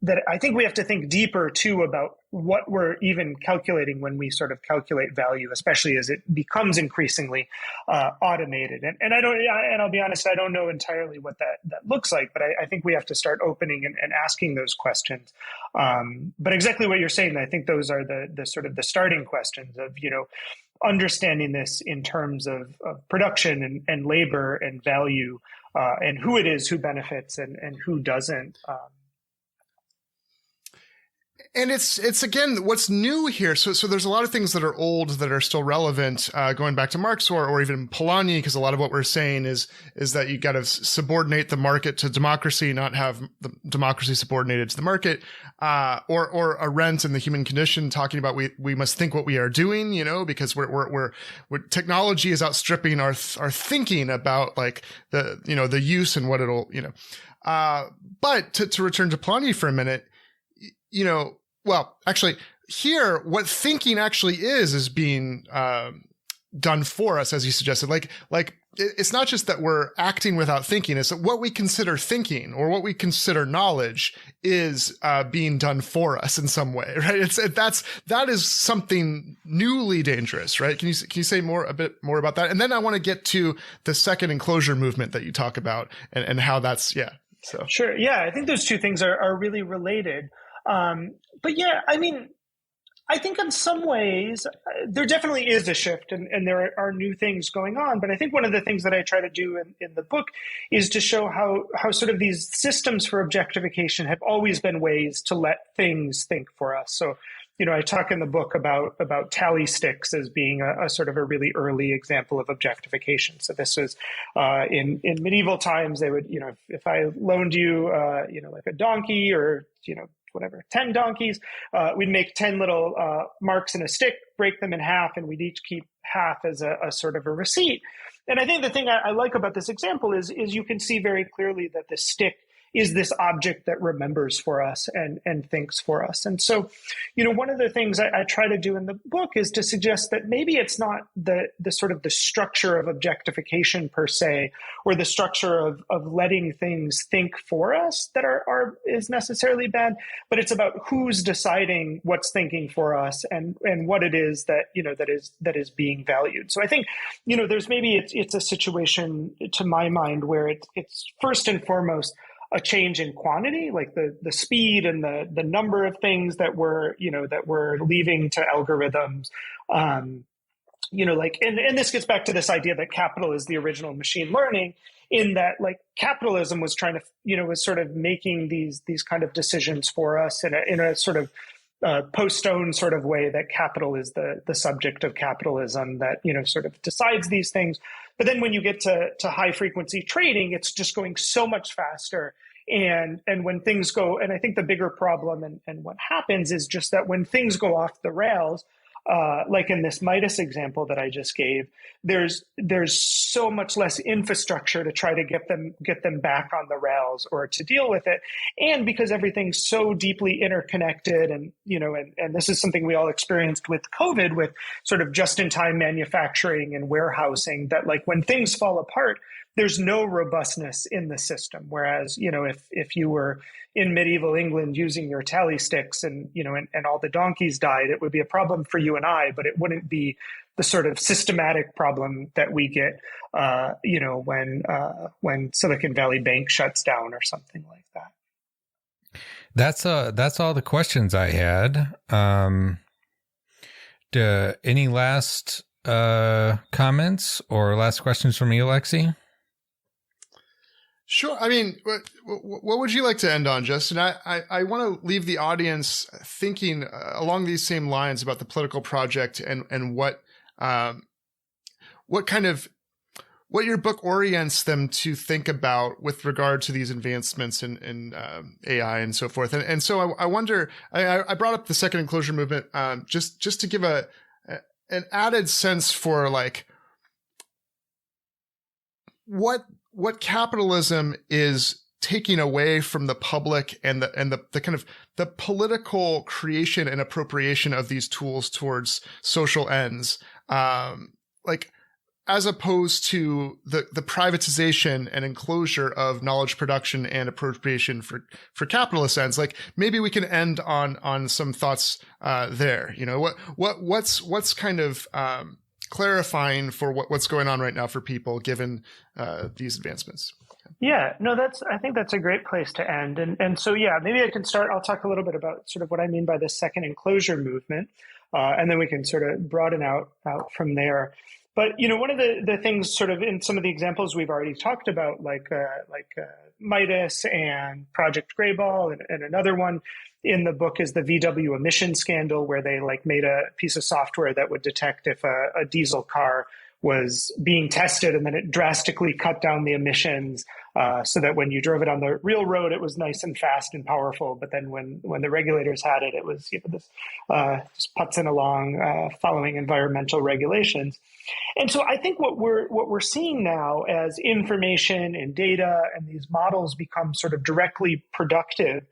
that I think we have to think deeper too about what we're even calculating when we sort of calculate value, especially as it becomes increasingly automated. And I'll be honest, I don't know entirely what that looks like, but I think we have to start opening and asking those questions. But exactly what you're saying, I think those are the sort of the starting questions of, understanding this in terms of production and labor and value, and who it is who benefits and who doesn't. And it's again, what's new here. So there's a lot of things that are old that are still relevant, going back to Marx or even Polanyi, because a lot of what we're saying is that you got to subordinate the market to democracy, not have the democracy subordinated to the market, or Arendt and the human condition talking about we must think what we are doing, because we're technology is outstripping our thinking about like the use and what it'll, but to return to Polanyi for a minute, well, actually, here, what thinking actually is being done for us, as you suggested. Like it's not just that we're acting without thinking; it's that what we consider thinking or what we consider knowledge is being done for us in some way, right? That is something newly dangerous, right? Can you say a bit more about that? And then I want to get to the second enclosure movement that you talk about and how that's So sure, yeah, I think those two things are really related. But yeah, I mean, I think in some ways there definitely is a shift and there are new things going on. But I think one of the things that I try to do in the book is to show how sort of these systems for objectification have always been ways to let things think for us. So, I talk in the book about tally sticks as being a sort of a really early example of objectification. So this was in medieval times, they would, if I loaned you, like a donkey or, whatever, 10 donkeys, we'd make 10 little marks in a stick, break them in half, and we'd each keep half as a sort of a receipt. And I think the thing I like about this example is you can see very clearly that the stick is this object that remembers for us and thinks for us. And so, one of the things I try to do in the book is to suggest that maybe it's not the sort of the structure of objectification per se, or the structure of letting things think for us that is necessarily bad, but it's about who's deciding what's thinking for us and what it is that, that is being valued. So I think, there's maybe it's a situation to my mind where it's first and foremost a change in quantity, like the speed and the number of things that we're leaving to algorithms. And this gets back to this idea that capital is the original machine learning, in that like capitalism was trying to, was sort of making these kind of decisions for us in a sort of post-Stone sort of way, that capital is the subject of capitalism that, sort of decides these things. But then when you get to high frequency trading, it's just going so much faster. And when things go, and I think the bigger problem and what happens is just that when things go off the rails, like in this Midas example that I just gave, there's so much less infrastructure to try to get them back on the rails or to deal with it. And because everything's so deeply interconnected and this is something we all experienced with COVID, with sort of just-in-time manufacturing and warehousing, that like when things fall apart, there's no robustness in the system. Whereas, if you were in medieval England using your tally sticks and all the donkeys died, it would be a problem for you and I, but it wouldn't be the sort of systematic problem that we get, when Silicon Valley Bank shuts down or something like that. That's all the questions I had. Any last comments or last questions from you, Alexi? Sure. I mean, what would you like to end on, Justin? I want to leave the audience thinking along these same lines about the political project and what kind of what your book orients them to think about with regard to these advancements in AI and so forth. And so I wonder, I brought up the second enclosure movement just to give an added sense for like what capitalism is taking away from the public and the kind of the political creation and appropriation of these tools towards social ends, like as opposed to the privatization and enclosure of knowledge production and appropriation for capitalist ends. Like maybe we can end on some thoughts there. You know, what's kind of clarifying for what's going on right now for people given these advancements. Yeah, no, I think that's a great place to end. And so, yeah, maybe I can start. I'll talk a little bit about sort of what I mean by the second enclosure movement, and then we can sort of broaden out from there. But, you know, one of the things sort of in some of the examples we've already talked about, like Midas and Project Greyball, and another one in the book is the VW emission scandal, where they like made a piece of software that would detect if a diesel car was being tested, and then it drastically cut down the emissions so that when you drove it on the real road, it was nice and fast and powerful. But then when the regulators had it, it was, you know, this just putzing along, following environmental regulations. And so I think what we're seeing now as information and data and these models become sort of directly productive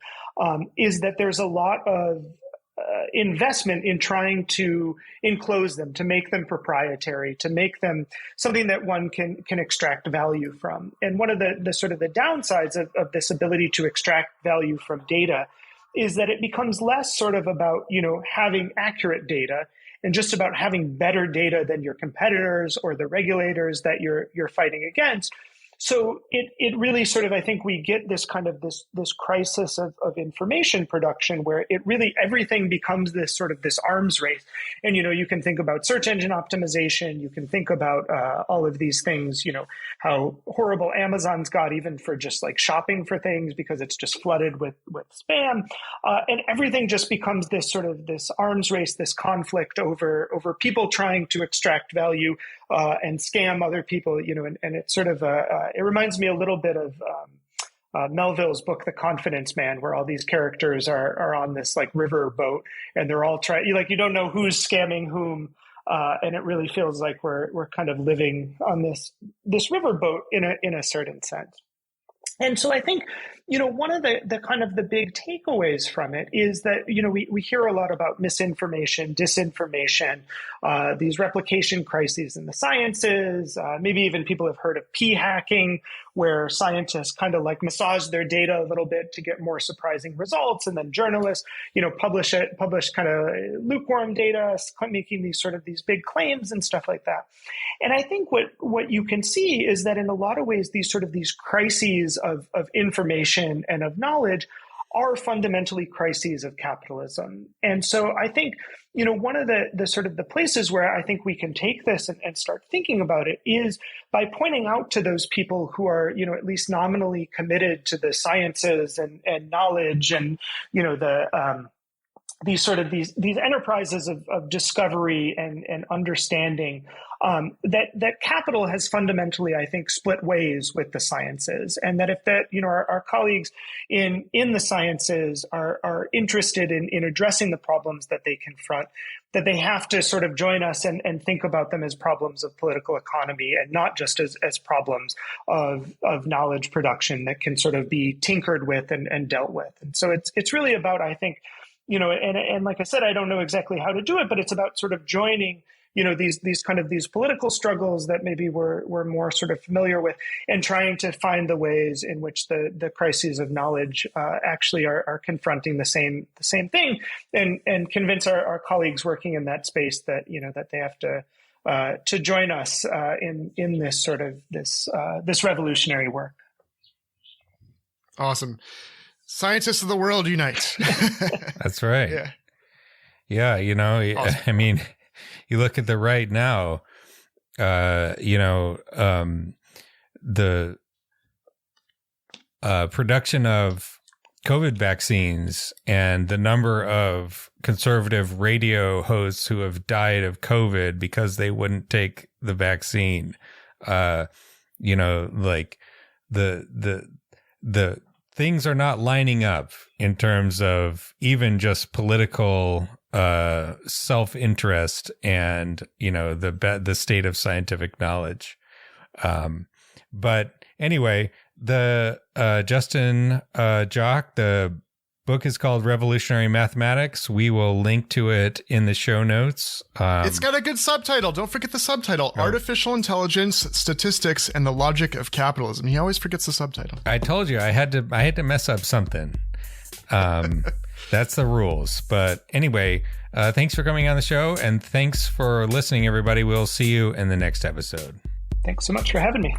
is that there's a lot of investment in trying to enclose them, to make them proprietary, to make them something that one can extract value from. And one of the sort of the downsides of this ability to extract value from data is that it becomes less sort of about, you know, having accurate data and just about having better data than your competitors or the regulators that you're fighting against. So it really sort of, I think we get this kind of this crisis of information production where it really, everything becomes this sort of this arms race. And, you know, you can think about search engine optimization. You can think about all of these things, you know, how horrible Amazon's got even for just like shopping for things because it's just flooded with spam. And everything just becomes this sort of this arms race, this conflict over people trying to extract value and scam other people, you know, and it's sort of it reminds me a little bit of Melville's book, The Confidence Man, where all these characters are on this like river boat and they're all trying, like, you don't know who's scamming whom. And it really feels like we're kind of living on this river boat in a certain sense. And so I think, you know, one of the kind of the big takeaways from it is that, you know, we hear a lot about misinformation, disinformation, these replication crises in the sciences. Maybe even people have heard of p-hacking, where scientists kind of like massage their data a little bit to get more surprising results. And then journalists, you know, publish kind of lukewarm data, making these big claims and stuff like that. And I think what you can see is that in a lot of ways, these crises of information and of knowledge are fundamentally crises of capitalism. And so I think, you know, one of the sort of the places where I think we can take this and start thinking about it is by pointing out to those people who are, you know, at least nominally committed to the sciences and knowledge and, you know, these enterprises of discovery and understanding, that capital has fundamentally, I think, split ways with the sciences, and that if you know, our colleagues in the sciences are interested in addressing the problems that they confront, that they have to sort of join us and think about them as problems of political economy and not just as problems of knowledge production that can sort of be tinkered with and dealt with. And so it's really about, I think, you know, and like I said, I don't know exactly how to do it, but it's about sort of joining, you know, these political struggles that maybe we're more sort of familiar with, and trying to find the ways in which the crises of knowledge actually are confronting the same thing, and convince our colleagues working in that space that, you know, that they have to join us in this sort of this revolutionary work. Awesome. Scientists of the world unite. That's right. Yeah. Yeah. You know, awesome. I mean, you look at the right now, you know, the production of COVID vaccines and the number of conservative radio hosts who have died of COVID because they wouldn't take the vaccine. like the things are not lining up in terms of even just political self-interest and, the state of scientific knowledge. But anyway, the Justin Joque, the book is called Revolutionary Mathematics. We will link to it in the show notes. It's got a good subtitle. Don't forget the subtitle. Artificial Intelligence, Statistics, and the Logic of Capitalism. He always forgets the subtitle. I told you I had to mess up something. That's the rules. But anyway, thanks for coming on the show, and thanks for listening, everybody. We'll see you in the next episode. Thanks so much for having me.